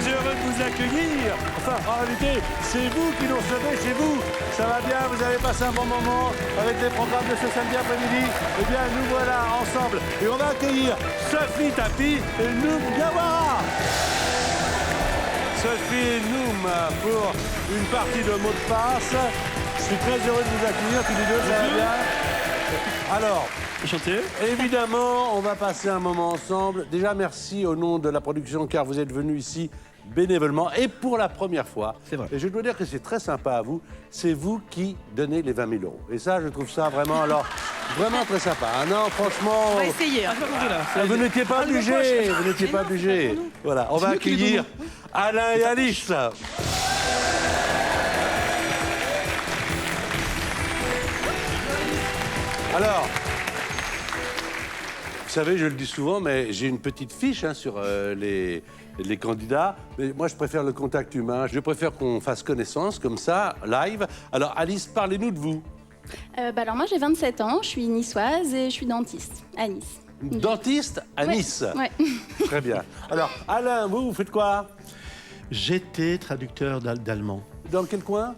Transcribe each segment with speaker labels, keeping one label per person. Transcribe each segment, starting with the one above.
Speaker 1: heureux de vous accueillir. Enfin, en réalité, c'est vous qui nous recevez chez vous. Ça va bien, vous avez passé un bon moment avec les programmes de ce samedi après-midi. Eh bien, nous voilà ensemble. Et on va accueillir Sophie Tapi et Noum Diawara. Sophie et Noum pour une partie de mots de passe. Je suis très heureux de vous accueillir tous les deux, ça va bien. Alors,
Speaker 2: enchanté.
Speaker 1: Évidemment, on va passer un moment ensemble. Déjà, merci au nom de la production, car vous êtes venus ici bénévolement et pour la première fois.
Speaker 2: C'est vrai.
Speaker 1: Et je dois dire que c'est très sympa à vous. C'est vous qui donnez les 20 000 euros. Et ça, je trouve ça vraiment, alors, vraiment très sympa. Ah non, franchement...
Speaker 3: On va essayer.
Speaker 1: Vous n'étiez pas obligés. Vous n'étiez pas obligés. Voilà, on va accueillir Alain et Alice. Alors, vous savez, je le dis souvent, mais j'ai une petite fiche sur les candidats. Mais moi, je préfère le contact humain. Je préfère qu'on fasse connaissance, comme ça, live. Alors, Alice, parlez-nous de vous.
Speaker 4: Alors moi j'ai 27 ans, je suis niçoise et je suis dentiste à Nice.
Speaker 1: Dentiste à Nice.
Speaker 4: Ouais.
Speaker 1: Très bien. Alors, Alain, vous faites quoi?
Speaker 2: J'étais traducteur d'allemand.
Speaker 1: Dans quel coin?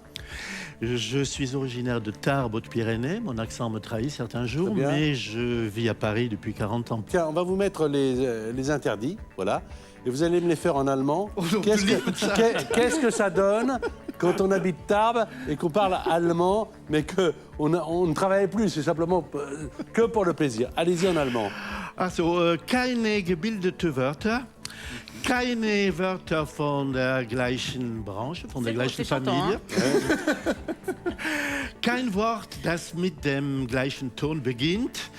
Speaker 2: Je suis originaire de Tarbes, Hautes-Pyrénées. Mon accent me trahit certains jours,
Speaker 1: Très bien.
Speaker 2: mais je vis à Paris depuis 40 ans.
Speaker 1: Tiens, on va vous mettre les interdits, voilà. Et vous allez me les faire en allemand. Qu'est-ce que ça donne quand on habite Tarbes et qu'on parle allemand, mais qu'on ne travaille plus, c'est simplement que pour le plaisir. Allez-y en allemand.
Speaker 2: Also, keine gebildete Wörter, keine Wörter von der gleichen Branche, von der gleichen Familie. Kein Wort, das mit dem gleichen Ton beginnt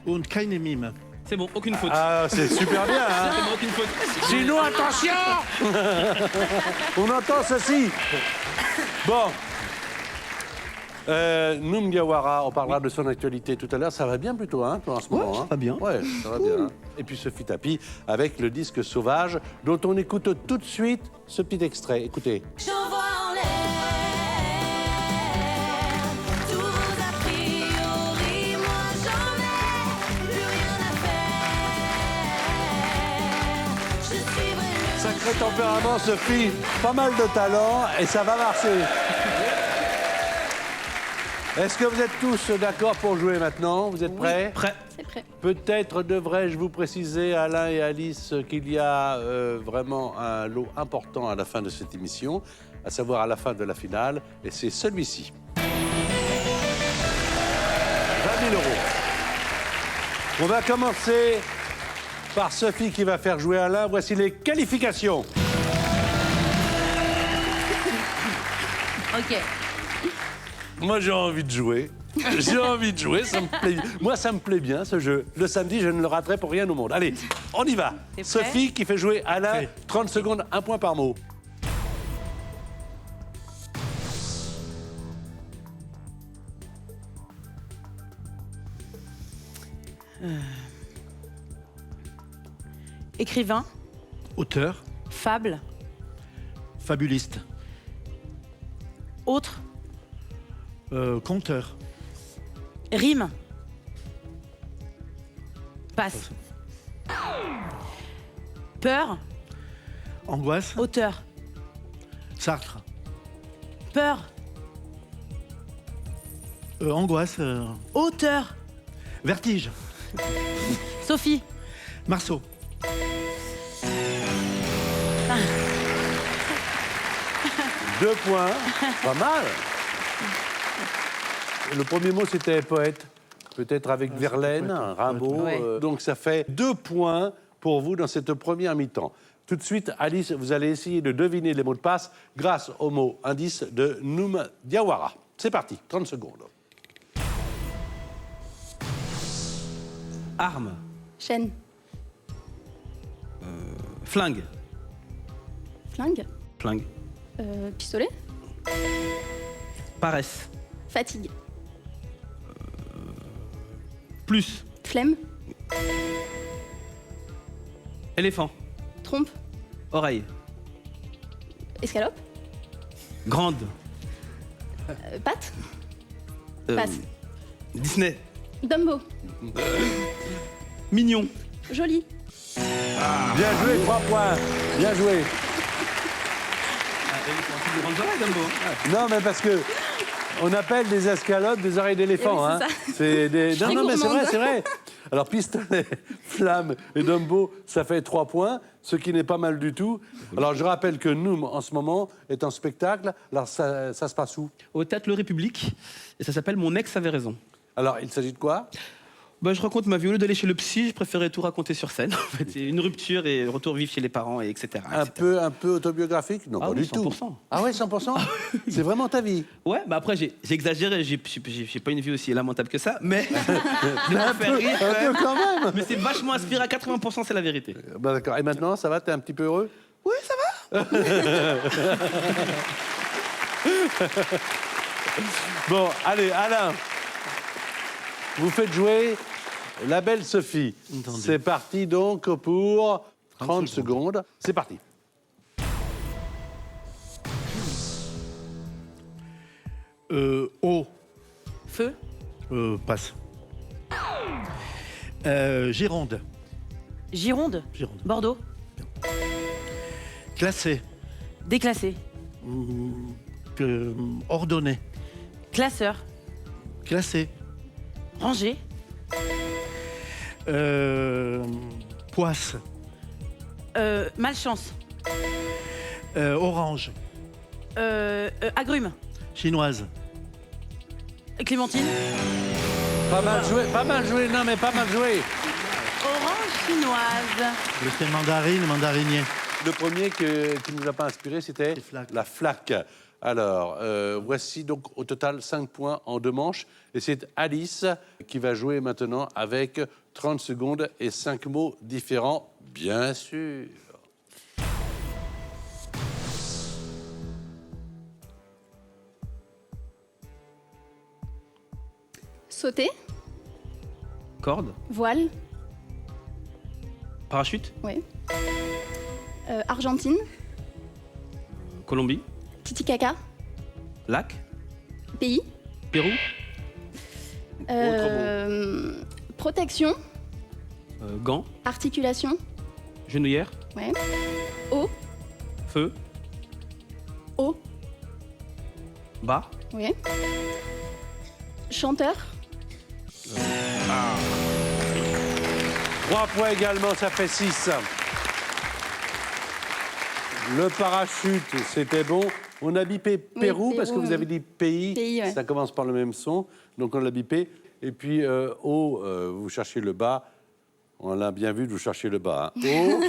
Speaker 2: und keine Mime.
Speaker 5: C'est bon, aucune faute.
Speaker 1: Ah, c'est super bien, hein.
Speaker 5: C'est bon, aucune faute.
Speaker 1: Sinon, attention. On entend ceci. Bon. Noum Diawara, on parlera de son actualité tout à l'heure. Ça va bien plutôt, hein, toi, en ce moment.
Speaker 2: ça va bien.
Speaker 1: Ouais, ça va bien. Hein. Et puis Sophie Tapi avec le disque Sauvage, dont on écoute tout de suite ce petit extrait. Écoutez.
Speaker 6: J'envoie en l'air tous vos a priori. Moi j'en ai plus rien à faire. Je suivrai le
Speaker 1: Sacré tempérament, Sophie. Pas mal de talent et ça va marcher. Est-ce que vous êtes tous d'accord pour jouer maintenant? Vous êtes prêts?
Speaker 5: Prêt.
Speaker 4: C'est prêt.
Speaker 1: Peut-être devrais-je vous préciser, Alain et Alice, qu'il y a vraiment un lot important à la fin de cette émission, à savoir à la fin de la finale, et c'est celui-ci. 20 000 euros. On va commencer par Sophie qui va faire jouer Alain. Voici les qualifications.
Speaker 3: Ok.
Speaker 1: Moi, j'ai envie de jouer. J'ai envie de jouer, ça me plaît. Moi, ça me plaît bien, ce jeu. Le samedi, je ne le raterai pour rien au monde. Allez, on y va.
Speaker 3: T'es prêt?
Speaker 1: Sophie qui fait jouer Alain.
Speaker 2: Prêt.
Speaker 1: 30 secondes, un point par mot.
Speaker 3: Écrivain,
Speaker 2: Auteur,
Speaker 3: fable,
Speaker 2: fabuliste,
Speaker 3: autre,
Speaker 2: conteur,
Speaker 3: rime. Passe. Peur,
Speaker 2: angoisse,
Speaker 3: auteur.
Speaker 2: Sartre,
Speaker 3: Peur,
Speaker 2: angoisse,
Speaker 3: auteur.
Speaker 2: vertige,
Speaker 3: Sophie,
Speaker 2: Marceau,
Speaker 1: Deux points. Pas mal. Le premier mot, c'était poète. Peut-être avec Verlaine, Rimbaud.
Speaker 3: Ouais.
Speaker 1: Donc, ça fait 2 points pour vous dans cette première mi-temps. Tout de suite, Alice, vous allez essayer de deviner les mots de passe grâce au mot indice de Noum Diawara. C'est parti, 30 secondes.
Speaker 5: Arme.
Speaker 4: Chaîne,
Speaker 5: Flingue.
Speaker 4: flingue,
Speaker 5: Flingue.
Speaker 4: pistolet,
Speaker 5: Paresse.
Speaker 4: fatigue,
Speaker 5: Plus.
Speaker 4: flemme,
Speaker 5: Éléphant.
Speaker 4: trompe,
Speaker 5: Oreille.
Speaker 4: escalope,
Speaker 5: Grande.
Speaker 4: patte,
Speaker 5: Euh,
Speaker 4: passe,
Speaker 5: Disney.
Speaker 4: Dumbo,
Speaker 5: Mignon.
Speaker 4: joli.
Speaker 1: Bien joué, 3 points. Bien joué.
Speaker 5: Des grandes oreilles, Dumbo. Ouais.
Speaker 1: Non, mais parce que on appelle des escalope des oreilles d'éléphant.
Speaker 4: Eh oui,
Speaker 1: hein.
Speaker 4: c'est ça.
Speaker 1: C'est des...
Speaker 4: suis
Speaker 1: Non, mais c'est vrai,
Speaker 4: gourmande.
Speaker 1: c'est vrai. Alors, Pistolet, Flamme et Dumbo, ça fait 3 points, ce qui n'est pas mal du tout. Alors, je rappelle que nous, en ce moment, est en spectacle. Alors, ça se passe où?
Speaker 5: Au Théâtre Le République, et ça s'appelle Mon ex avait raison.
Speaker 1: Alors, il s'agit de quoi?
Speaker 5: Bah, je raconte ma vie. Au lieu d'aller chez le psy, je préférais tout raconter sur scène. En fait, c'est une rupture et retour vivre chez les parents, et etc.
Speaker 1: Un peu autobiographique? Non,
Speaker 5: Ah
Speaker 1: pas
Speaker 5: oui,
Speaker 1: du tout.
Speaker 5: 100%.
Speaker 1: Ah ouais, 100%? C'est vraiment ta vie?
Speaker 5: Ouais, bah après, j'ai exagéré. J'ai pas une vie aussi lamentable que ça, mais. un
Speaker 1: Un peu quand même.
Speaker 5: Mais c'est vachement inspiré à 80%, c'est la vérité.
Speaker 1: Bah, d'accord. Et maintenant, ça va? T'es un petit peu heureux?
Speaker 5: Oui, ça va.
Speaker 1: Bon, allez, Alain. Vous faites jouer la belle Sophie.
Speaker 2: Entendu.
Speaker 1: C'est parti donc pour 30 secondes. C'est parti.
Speaker 2: Eau.
Speaker 3: Feu.
Speaker 2: Passe. Gironde.
Speaker 3: Gironde.
Speaker 2: Gironde.
Speaker 3: Bordeaux.
Speaker 2: Classé.
Speaker 3: Déclassé.
Speaker 2: Ordonné.
Speaker 3: Classeur.
Speaker 2: Classé.
Speaker 3: Rangé.
Speaker 2: Poisse.
Speaker 3: Malchance.
Speaker 2: Orange.
Speaker 3: Agrumes.
Speaker 2: Chinoise.
Speaker 3: Clémentine.
Speaker 1: Pas mal joué, non mais pas mal joué.
Speaker 3: Orange chinoise.
Speaker 2: Le mandarine, mandarinier.
Speaker 1: Le premier qui ne nous a pas inspiré, c'était
Speaker 2: Les flaques.
Speaker 1: la flaque. Alors, voici donc au total 5 points en 2 manches. Et c'est Alice qui va jouer maintenant avec 30 secondes et 5 mots différents, bien sûr.
Speaker 4: Sauter.
Speaker 5: Corde.
Speaker 4: Voile.
Speaker 5: Parachute.
Speaker 4: Oui. Argentine.
Speaker 5: Colombie.
Speaker 4: Titicaca.
Speaker 5: Lac.
Speaker 4: Pays.
Speaker 5: Pérou.
Speaker 4: Protection.
Speaker 5: Gants.
Speaker 4: Articulation.
Speaker 5: Genouillère.
Speaker 4: Ouais. Eau.
Speaker 5: Feu.
Speaker 4: Eau.
Speaker 5: Bas.
Speaker 4: Oui. Chanteur.
Speaker 1: 3 points également, ça fait 6. Le parachute, c'était bon. On a bipé Pérou,
Speaker 4: Pérou,
Speaker 1: parce que vous avez dit pays.
Speaker 4: Pays, ouais.
Speaker 1: Ça commence par le même son, donc on l'a bipé. Et puis, haut, vous cherchez le bas. On l'a bien vu, vous cherchez le bas. Hein.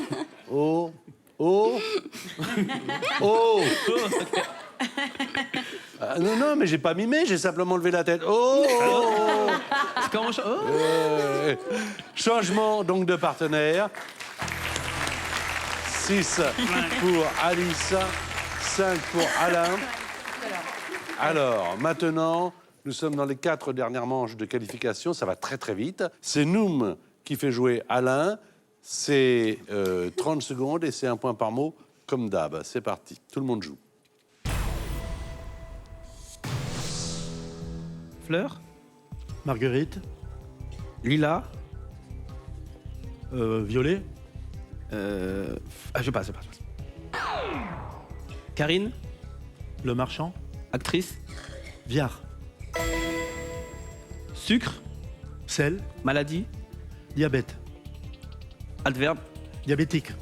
Speaker 1: Haut, haut, haut, haut. Non, mais j'ai pas mimé, j'ai simplement levé la tête. Oh,
Speaker 5: C'est comment oh.
Speaker 1: Changement donc de partenaire. 6 pour Alice, 5 pour Alain. Alors, maintenant, nous sommes dans les 4 dernières manches de qualification. Ça va très très vite. C'est Noum qui fait jouer Alain. C'est 30 secondes et c'est 1 point par mot, comme d'hab. C'est parti. Tout le monde joue.
Speaker 5: Fleur.
Speaker 2: Marguerite.
Speaker 5: Lila.
Speaker 2: Violet.
Speaker 5: Je passe. Karine.
Speaker 2: Le marchand.
Speaker 5: Actrice.
Speaker 2: Viard.
Speaker 5: Sucre.
Speaker 2: Sel.
Speaker 5: Maladie.
Speaker 2: Diabète.
Speaker 5: Adverbe.
Speaker 2: Diabétique.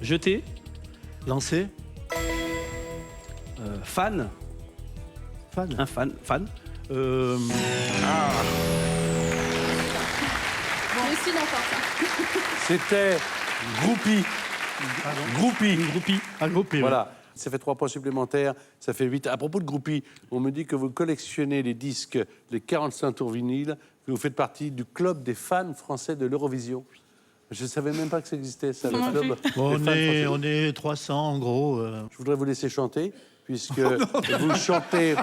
Speaker 5: Jeter.
Speaker 2: Lancé.
Speaker 5: Fan.
Speaker 2: Fan.
Speaker 5: Un fan. Fan.
Speaker 4: Je suis d'accord.
Speaker 1: C'était groupie. Groupie.
Speaker 2: Groupie. Un groupie.
Speaker 1: Voilà. Ça fait 3 points supplémentaires, ça fait 8. À propos de groupie, on me dit que vous collectionnez les disques, les 45 tours vinyles, que vous faites partie du club des fans français de l'Eurovision. Je ne savais même pas que ça existait, ça, le
Speaker 3: Non
Speaker 1: club.
Speaker 3: plus.
Speaker 1: des fans français.
Speaker 2: On est 300 en gros.
Speaker 1: Je voudrais vous laisser chanter, puisque vous chantez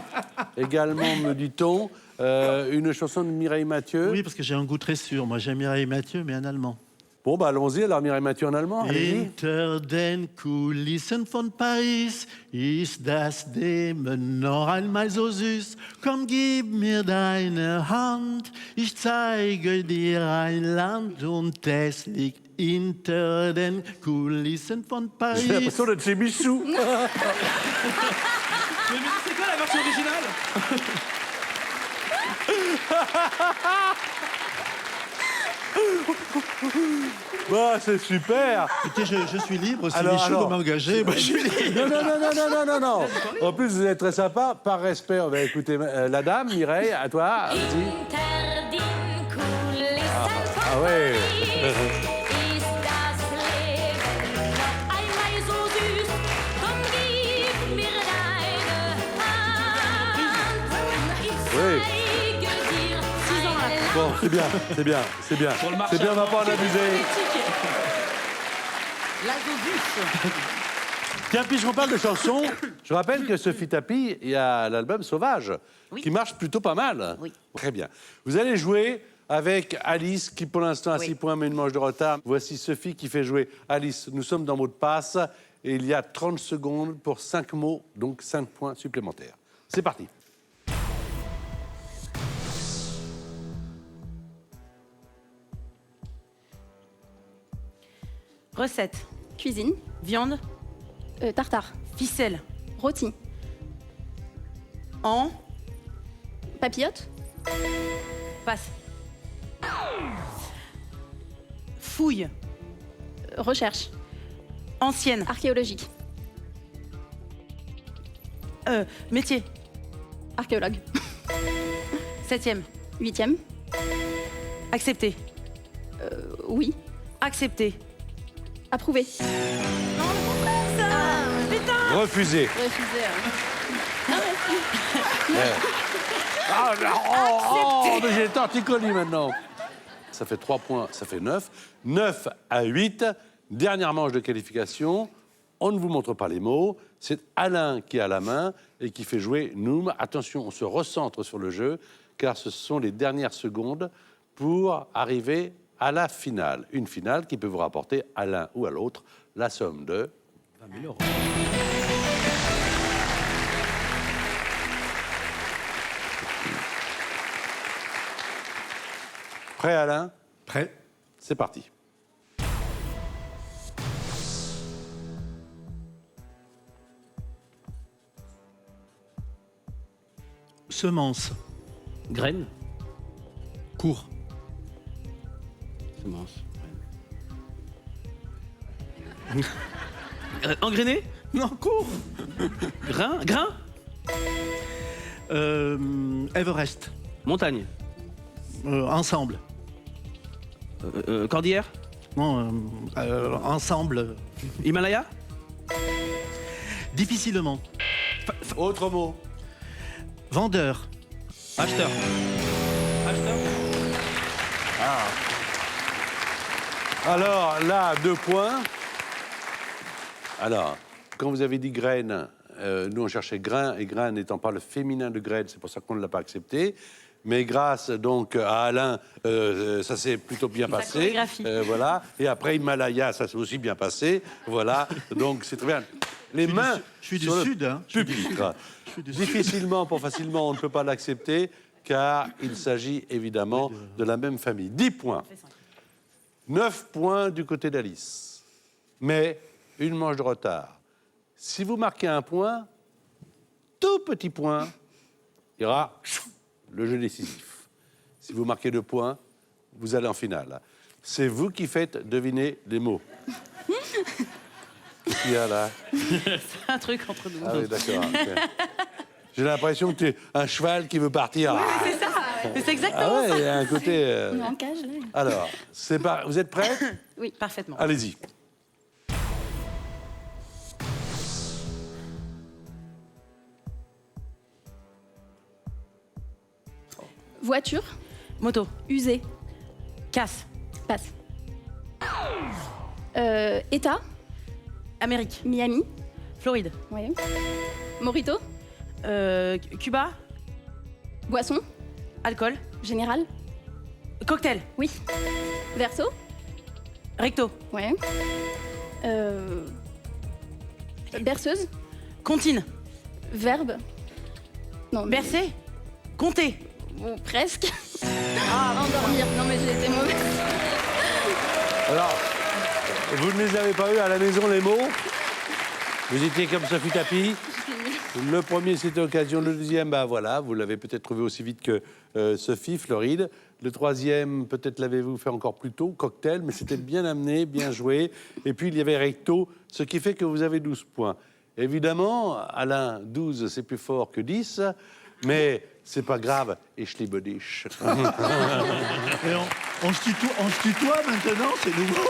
Speaker 1: également, me dit-on, une chanson de Mireille Mathieu.
Speaker 2: Oui, parce que j'ai un goût très sûr. Moi, j'aime Mireille Mathieu, mais en allemand.
Speaker 1: Bon, bah allons-y, alors Mireille Mathieu en allemand. Allez-y.
Speaker 2: Hinter den Kulissen von Paris ist das Leben noch einmal so süß. Komm, gib mir deine Hand, ich zeige dir ein Land und es liegt hinter den Kulissen von
Speaker 1: J'ai
Speaker 2: Paris.
Speaker 1: l'impression d'être chez Michou.
Speaker 5: Mais c'est quoi la version originale?
Speaker 1: Bah, c'est super.
Speaker 2: Écoutez, je suis libre. Si
Speaker 1: Alors,
Speaker 2: Michou veut m'engager, moi, je suis libre.
Speaker 1: Non. En plus, vous êtes très sympa. Par respect, on va écouter la dame, Mireille, à toi. Allez-y.
Speaker 6: Hinter den Kulissen von
Speaker 1: Ah ouais.
Speaker 6: Paris ist das Leben noch einmal so süß. Komm, gib mir deine Hand. Ich
Speaker 1: Oui.
Speaker 6: zeige dir ein Land.
Speaker 1: Bon, c'est bien. C'est bien,
Speaker 5: le marché
Speaker 1: on va pas en abuser.
Speaker 3: L'Azodus.
Speaker 1: Tiens, puisqu'on parle de chansons, je rappelle que Sophie Tapie, il y a l'album Sauvage,
Speaker 3: Oui.
Speaker 1: qui marche plutôt pas mal.
Speaker 3: Oui.
Speaker 1: Très bien. Vous allez jouer avec Alice, qui pour l'instant a 6 points, mais une manche de retard. Voici Sophie qui fait jouer Alice. Nous sommes dans mot de passe, et il y a 30 secondes pour 5 mots, donc 5 points supplémentaires. C'est parti.
Speaker 3: Recette.
Speaker 4: Cuisine.
Speaker 3: Viande.
Speaker 4: Tartare.
Speaker 3: Ficelle.
Speaker 4: Rôti.
Speaker 3: En.
Speaker 4: Papillote.
Speaker 3: Passe. Fouille.
Speaker 4: Recherche.
Speaker 3: Ancienne.
Speaker 4: Archéologique.
Speaker 3: Métier.
Speaker 4: Archéologue.
Speaker 3: 7e.
Speaker 4: 8e.
Speaker 3: Accepté.
Speaker 4: Oui.
Speaker 3: Accepté.
Speaker 4: Approuvé.
Speaker 1: Refusé.
Speaker 4: Refusé.
Speaker 1: Ah, oh, mais j'ai le torticolis maintenant. Ça fait 3 points, ça fait 9. 9 à 8. Dernière manche de qualification. On ne vous montre pas les mots. C'est Alain qui a la main et qui fait jouer Noum. Attention, on se recentre sur le jeu, car ce sont les dernières secondes pour arriver à la finale. Une finale qui peut vous rapporter à l'un ou à l'autre la somme de
Speaker 5: 20 000 €.
Speaker 1: Prêt, Alain?
Speaker 2: Prêt.
Speaker 1: C'est parti.
Speaker 2: Semence.
Speaker 5: Graine.
Speaker 2: Cours.
Speaker 5: Semence. Engrainé.
Speaker 2: Non, cours.
Speaker 5: Grain. Grain.
Speaker 2: Everest.
Speaker 5: Montagne.
Speaker 2: Ensemble.
Speaker 5: Cordillère.
Speaker 2: Non, ensemble.
Speaker 5: Himalaya.
Speaker 2: Difficilement.
Speaker 1: Autre mot.
Speaker 2: Vendeur.
Speaker 5: Acheteur. Acheteur.
Speaker 1: Alors, là, 2 points. Alors, quand vous avez dit graine, nous, on cherchait grain, et grain n'étant pas le féminin de graine, c'est pour ça qu'on ne l'a pas accepté. Mais grâce, donc, à Alain, ça s'est plutôt bien passé.
Speaker 3: chorégraphie.
Speaker 1: Voilà. Et après, Himalaya, ça s'est aussi bien passé. Voilà. Donc, c'est très bien. Les mains
Speaker 2: Je suis du
Speaker 1: sur le
Speaker 2: Sud, hein.
Speaker 1: pupitre. Difficilement, pour facilement, on ne peut pas l'accepter, car il s'agit évidemment de la même famille. 10 points. 9 points du côté d'Alice. Mais une manche de retard. Si vous marquez un point, tout petit point, il y aura le jeu décisif. Si vous marquez 2 points, vous allez en finale. C'est vous qui faites deviner les mots. Qu'est-ce qu'il y a là?
Speaker 3: Un truc entre nous.
Speaker 1: Ah oui, d'accord. Ok. J'ai l'impression que tu es un cheval qui veut partir.
Speaker 3: C'est ça. Mais c'est
Speaker 1: Ah
Speaker 3: exactement
Speaker 1: ouais, il y a un côté...
Speaker 4: On est en cage, là.
Speaker 1: Alors, vous êtes prêts?
Speaker 3: Oui, parfaitement.
Speaker 1: Allez-y.
Speaker 4: Voiture.
Speaker 3: Moto.
Speaker 4: Usée.
Speaker 3: Casse.
Speaker 4: Passe. État.
Speaker 3: Amérique.
Speaker 4: Miami.
Speaker 3: Floride.
Speaker 4: Ouais. Morito.
Speaker 3: Cuba.
Speaker 4: Boisson.
Speaker 3: Alcool.
Speaker 4: Général.
Speaker 3: Cocktail.
Speaker 4: Oui. Verso.
Speaker 3: Recto.
Speaker 4: Ouais. Berceuse.
Speaker 3: Comptine.
Speaker 4: Verbe. Non. mais-
Speaker 3: Bercer. Compter.
Speaker 4: Bon, presque. Endormir. Non, mais j'ai été mauvaise.
Speaker 1: Alors, Vous ne les avez pas eu à la maison, les mots? Vous étiez comme Sophie Tapie. Le premier, c'était occasion. Le deuxième, bah voilà, vous l'avez peut-être trouvé aussi vite que Sophie, Floride. Le troisième, peut-être l'avez-vous fait encore plus tôt, cocktail, mais c'était bien amené, bien joué. Et puis, il y avait recto, ce qui fait que vous avez 12 points. Évidemment, Alain, 12, c'est plus fort que 10, mais c'est pas grave. Et schlibodiche.
Speaker 2: Et on se tutoie maintenant, c'est nouveau.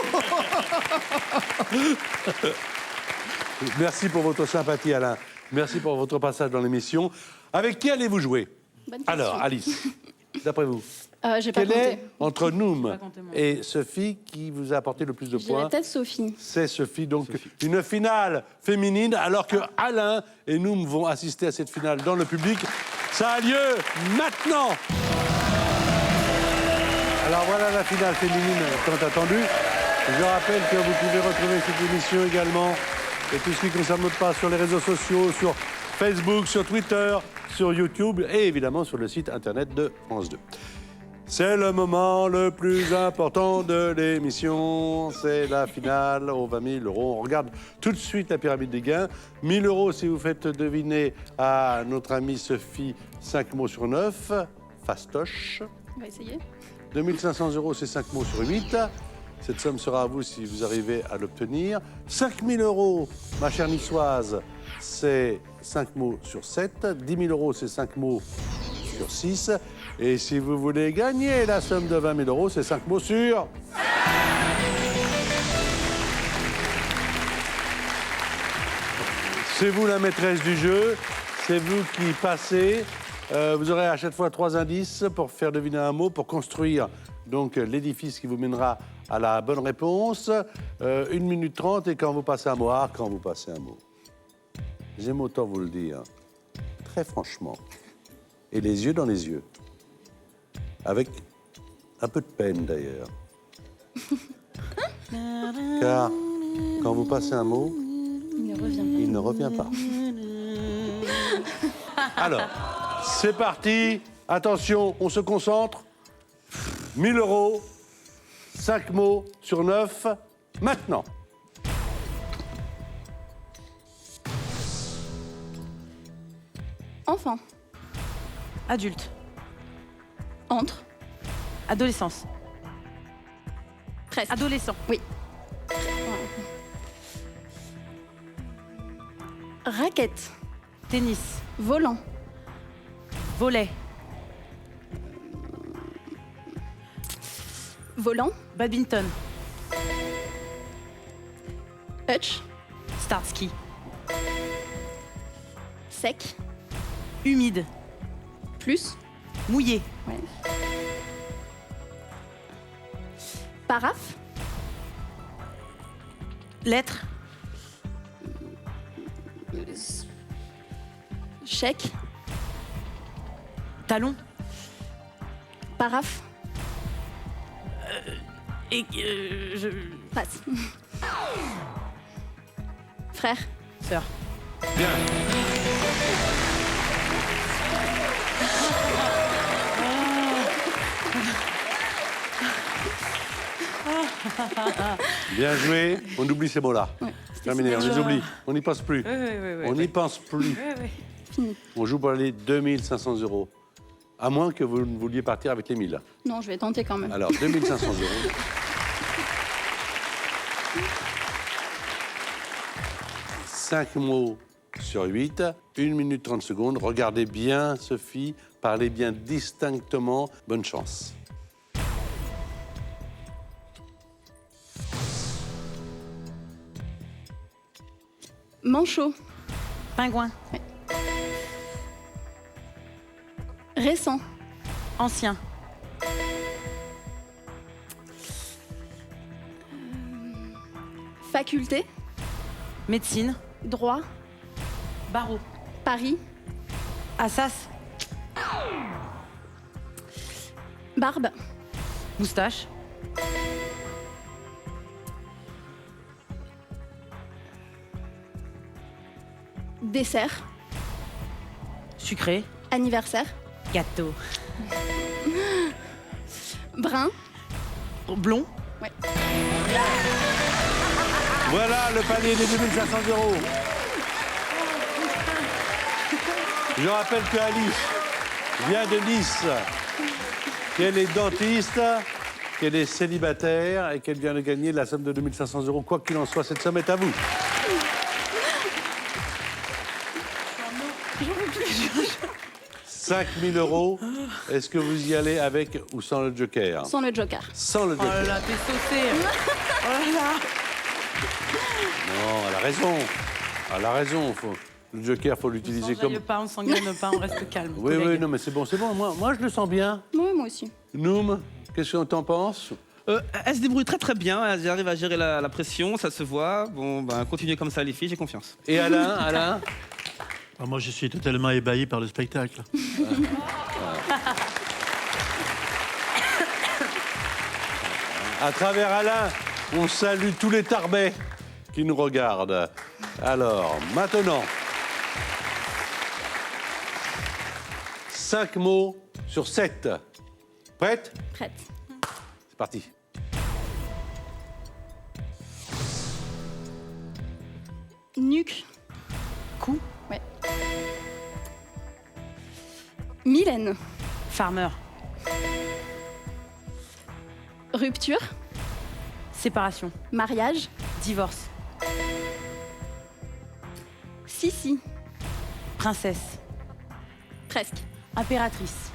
Speaker 1: Merci pour votre sympathie, Alain. Merci pour votre passage dans l'émission. Avec qui allez-vous jouer?
Speaker 4: Bonne question.
Speaker 1: Alors, Alice, d'après vous,
Speaker 4: J'ai pas
Speaker 1: quel est,
Speaker 4: compté.
Speaker 1: entre Noum
Speaker 3: compté, moi.
Speaker 1: et Sophie, qui vous a apporté le plus de
Speaker 4: Je dirais
Speaker 1: points?
Speaker 4: peut-être Sophie.
Speaker 1: C'est Sophie. Donc, une finale féminine, alors que Alain et Noum vont assister à cette finale dans le public. Ça a lieu maintenant. Alors, voilà la finale féminine tant attendue. Je rappelle que vous pouvez retrouver cette émission également et tout ce qui concerne notre part sur les réseaux sociaux, sur Facebook, sur Twitter, sur YouTube et évidemment sur le site internet de France 2. C'est le moment le plus important de l'émission. C'est la finale aux 20 000 €. On regarde tout de suite la pyramide des gains. 1 000 € si vous faites deviner à notre amie Sophie 5 mots sur 9. Fastoche.
Speaker 4: On va essayer.
Speaker 1: 2 500 € c'est 5 mots sur 8. Cette somme sera à vous si vous arrivez à l'obtenir. 5 000 €, ma chère niçoise, c'est 5 mots sur 7. 10 000 € c'est 5 mots sur 6. Et si vous voulez gagner la somme de 20 000 €, c'est 5 mots sur... C'est vous la maîtresse du jeu, c'est vous qui passez. Vous aurez à chaque fois 3 indices pour faire deviner un mot, pour construire donc l'édifice qui vous mènera à la bonne réponse. 1 minute 30 et quand vous passez un mot, quand vous passez un mot. J'aime autant vous le dire, très franchement, et les yeux dans les yeux, avec un peu de peine d'ailleurs. Car quand vous passez un mot, il ne revient pas. Alors, c'est parti. Attention, on se concentre. 1 000 €, 5 mots sur 9. Maintenant.
Speaker 4: Enfant.
Speaker 3: Adulte.
Speaker 4: Entre.
Speaker 3: Adolescence.
Speaker 4: Presque.
Speaker 3: Adolescent.
Speaker 4: Oui. Raquette.
Speaker 3: Tennis.
Speaker 4: Volant.
Speaker 3: Volet.
Speaker 4: Volant.
Speaker 3: Badminton.
Speaker 4: Hutch.
Speaker 3: Start ski.
Speaker 4: Sec.
Speaker 3: Humide.
Speaker 4: Plus.
Speaker 3: Mouillé.
Speaker 4: Ouais. Paraphe.
Speaker 3: Lettre.
Speaker 4: Chèque.
Speaker 3: Talon.
Speaker 4: Paraphe.
Speaker 3: Et
Speaker 4: Passe. Frère.
Speaker 3: sœur.
Speaker 1: Bien. Bien joué. On oublie ces mots-là.
Speaker 4: Ouais,
Speaker 1: Terminé, on les oublie. On n'y pense plus. On n'y pense plus. On joue pour aller 2 500 €. À moins que vous ne vouliez partir avec les 1000.
Speaker 4: Non, je vais tenter quand même.
Speaker 1: Alors, 2 500 €. 5 mots sur 8. 1 minute 30 secondes. Regardez bien, Sophie. Parlez bien distinctement. Bonne chance.
Speaker 4: Manchot.
Speaker 3: Pingouin.
Speaker 4: Récent.
Speaker 3: Ancien.
Speaker 4: Faculté.
Speaker 3: Médecine.
Speaker 4: Droit.
Speaker 3: Barreau.
Speaker 4: Paris.
Speaker 3: Assas.
Speaker 4: Barbe.
Speaker 3: Moustache.
Speaker 4: Dessert.
Speaker 3: Sucré.
Speaker 4: Anniversaire.
Speaker 3: Gâteau.
Speaker 4: Brun.
Speaker 3: Blond.
Speaker 4: Ouais.
Speaker 1: Voilà le panier des 2500 €. Je rappelle que Alice vient de Nice, qu'elle est dentiste, qu'elle est célibataire et qu'elle vient de gagner la somme de 2500 €. Quoi qu'il en soit, cette somme est à vous. 5 000 €. Est-ce que vous y allez avec ou sans le joker?
Speaker 4: Sans le joker.
Speaker 1: Sans le
Speaker 3: Oh là
Speaker 1: joker.
Speaker 3: là, t'es saucé. Oh là là.
Speaker 1: Non, elle a raison. Elle a raison. Le joker, faut
Speaker 3: On
Speaker 1: l'utiliser comme...
Speaker 3: s'enjaille pas, on s'engaine pas, on reste calme.
Speaker 1: Oui,
Speaker 3: collègue.
Speaker 1: oui, non, mais c'est bon, c'est bon. Moi, je le sens bien.
Speaker 4: Oui, moi aussi.
Speaker 1: Noum, qu'est-ce que t'en penses?
Speaker 5: Elle se débrouille très très bien, elle arrive à gérer la pression, ça se voit. Bon, ben, continuez comme ça les filles, j'ai confiance.
Speaker 1: Et Alain
Speaker 2: Ah, moi, je suis totalement ébahi par le spectacle.
Speaker 1: À travers Alain, on salue tous les Tarbais qui nous regardent. Alors, maintenant, 5 mots sur 7. Prête?
Speaker 4: Prête.
Speaker 1: C'est parti.
Speaker 4: Nuque.
Speaker 3: Cou.
Speaker 4: Ouais. Mylène.
Speaker 3: Farmer.
Speaker 4: Rupture.
Speaker 3: Séparation.
Speaker 4: Mariage.
Speaker 3: Divorce.
Speaker 4: Sissi.
Speaker 3: Princesse.
Speaker 4: Presque.
Speaker 3: Impératrice.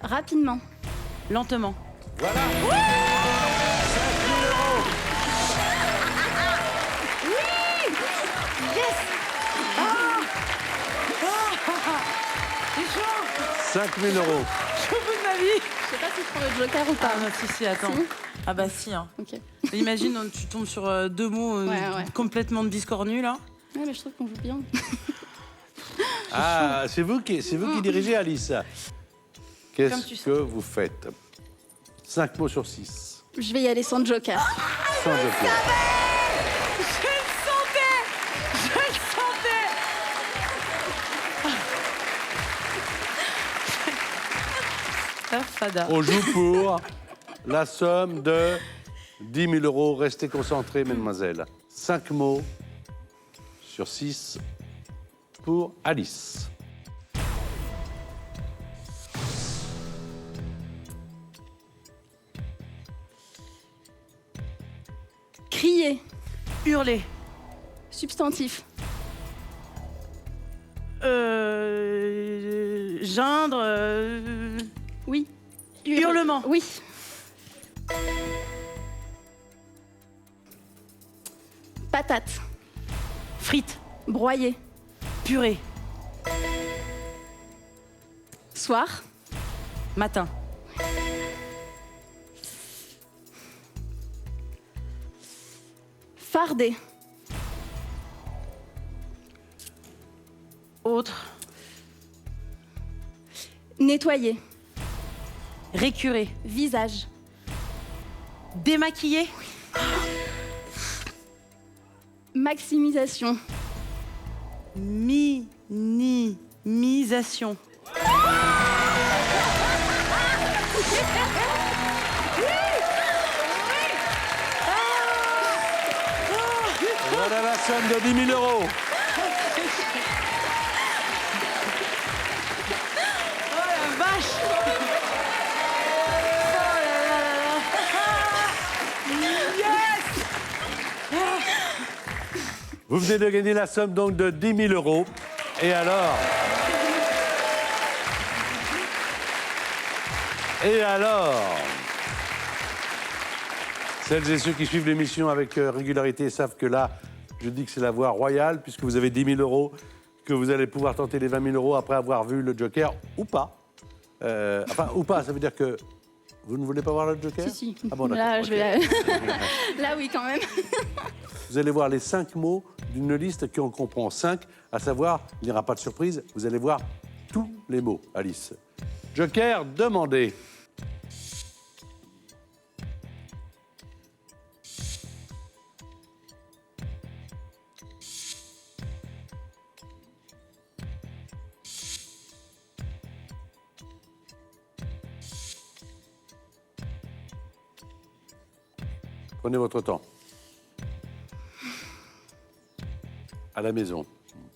Speaker 4: Rapidement.
Speaker 3: Lentement.
Speaker 1: Voilà. 5 000 €.
Speaker 3: C'est chaud.
Speaker 1: 5 000 €.
Speaker 3: Je suis au bout de ma vie.
Speaker 4: Je sais pas si je prends le joker ou pas.
Speaker 3: Ah non, si, attends.
Speaker 4: Si.
Speaker 3: Ah bah si. Hein.
Speaker 4: Ok.
Speaker 3: Imagine, tu tombes sur 2 mots
Speaker 4: Ouais.
Speaker 3: complètement discornus, là.
Speaker 4: Ouais, mais je trouve qu'on joue bien.
Speaker 1: Ah, c'est vous qui dirigez Alice.
Speaker 3: Comme
Speaker 1: Qu'est-ce
Speaker 3: tu sens.
Speaker 1: que vous faites? 5 mots sur 6.
Speaker 4: Je vais y aller sans joker.
Speaker 1: Sans joker.
Speaker 3: Je le sentais. Je le sentais. Ah, fada.
Speaker 1: On joue pour la somme de 10 000 €. Restez concentrés, mesdemoiselles. 5 mots sur 6 pour Alice.
Speaker 4: Crier.
Speaker 3: Hurler.
Speaker 4: Substantif.
Speaker 3: Geindre.
Speaker 4: Oui.
Speaker 3: Hurlement.
Speaker 4: Oui. Patate.
Speaker 3: Frites.
Speaker 4: Broyer.
Speaker 3: Purée.
Speaker 4: Soir.
Speaker 3: Matin.
Speaker 4: Farder.
Speaker 3: Autre.
Speaker 4: Nettoyer.
Speaker 3: Récurer.
Speaker 4: Visage.
Speaker 3: Démaquiller.
Speaker 4: Maximisation.
Speaker 3: Minimisation.
Speaker 1: Voilà la somme de 10 000 €.
Speaker 3: Oh la vache. Oh là là là là. Yes.
Speaker 1: Vous venez de gagner la somme donc de 10 000 €. Et alors? Celles et ceux qui suivent l'émission avec régularité savent que là, je dis que c'est la voie royale, puisque vous avez 10 000 €, que vous allez pouvoir tenter les 20 000 € après avoir vu le joker, ou pas. Enfin, ou pas, ça veut dire que vous ne voulez pas voir le joker?
Speaker 4: Si, si.
Speaker 1: Ah bon, d'accord,
Speaker 4: Là,
Speaker 1: ok.
Speaker 4: je vais... Là, oui, quand même.
Speaker 1: Vous allez voir les 5 mots d'une liste qui en comprend 5, à savoir, il n'y aura pas de surprise, vous allez voir tous les mots, Alice. Joker, demandez. Prenez votre temps. à la maison,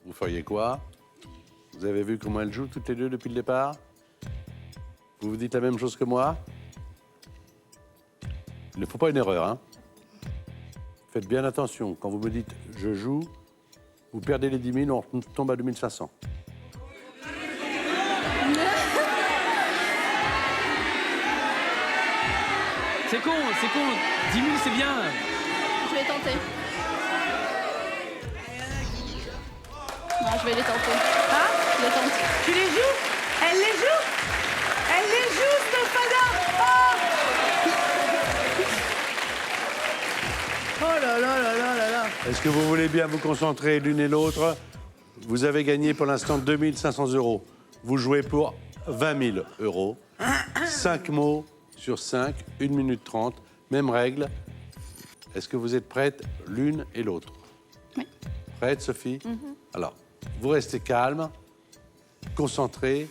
Speaker 1: vous feriez quoi? Vous avez vu comment elles jouent toutes les deux depuis le départ? Vous vous dites la même chose que moi? Il ne faut pas une erreur, hein? Faites bien attention. Quand vous me dites « je joue », vous perdez les 10 000, on tombe à 2500.
Speaker 5: C'est con, 10 000 c'est bien.
Speaker 4: Je vais tenter. Non, je vais les tenter.
Speaker 3: Hein?
Speaker 4: Je les tente.
Speaker 3: Tu les joues? Elle les joue? Elle les joue, Stéphana! Oh là là là là là là!
Speaker 1: Est-ce que vous voulez bien vous concentrer l'une et l'autre? Vous avez gagné pour l'instant 2 500 €. Vous jouez pour 20 000 €. 5 mots sur 5, 1 minute 30, même règle. Est-ce que vous êtes prêtes l'une et l'autre?
Speaker 4: Oui.
Speaker 1: Prête, Sophie? Alors, vous restez calme, concentrée.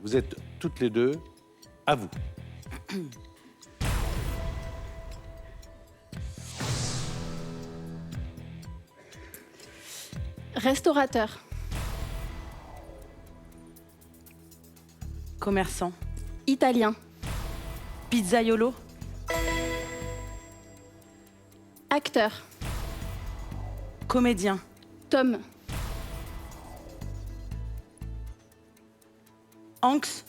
Speaker 1: Vous êtes toutes les deux. À vous.
Speaker 4: Restaurateur.
Speaker 3: Commerçant.
Speaker 4: Italien.
Speaker 3: Pizzaiolo.
Speaker 4: Acteur.
Speaker 3: Comédien.
Speaker 4: Tom.
Speaker 3: Hanks.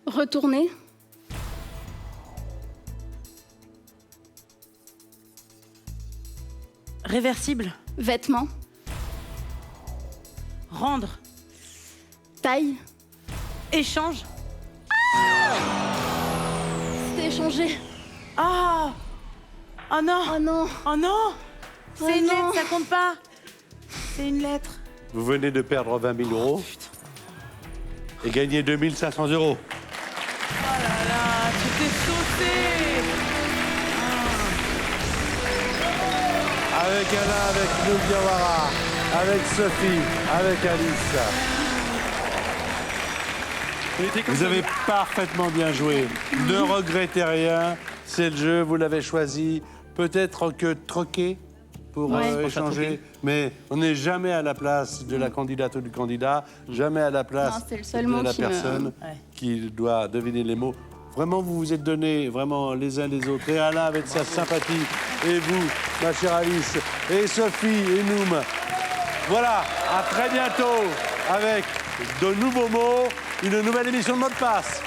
Speaker 4: Retourner.
Speaker 3: Réversible.
Speaker 4: Vêtements.
Speaker 3: Rendre.
Speaker 4: Taille.
Speaker 3: Échange.
Speaker 4: C'était échangé.
Speaker 3: Ah! Oh non!
Speaker 4: Oh non.
Speaker 3: Oh non!
Speaker 4: Oh
Speaker 3: C'est une
Speaker 4: non.
Speaker 3: lettre, ça compte pas! C'est une lettre.
Speaker 1: Vous venez de perdre 20 000 € et gagner 2 500 €.
Speaker 3: Oh là là, tu t'es sauté!
Speaker 1: Avec Alain, avec Nour Diawara, avec Sophie, avec Alice. Vous avez parfaitement bien joué. Ne regrettez rien. C'est le jeu, vous l'avez choisi. Peut-être que troquer pour
Speaker 4: Ouais.
Speaker 1: échanger, mais on n'est jamais à la place de la candidate ou du candidat, jamais à la place
Speaker 4: Non, c'est le seul
Speaker 1: de
Speaker 4: mot
Speaker 1: la
Speaker 4: qui me-
Speaker 1: personne
Speaker 3: Ouais.
Speaker 1: qui doit deviner les mots. Vraiment, vous vous êtes donnés vraiment les uns les autres. Et Alain avec sa sympathie, et vous, ma chère Alice, et Sophie et Noum. Voilà, à très bientôt avec de nouveaux mots, une nouvelle émission de Mot de Passe.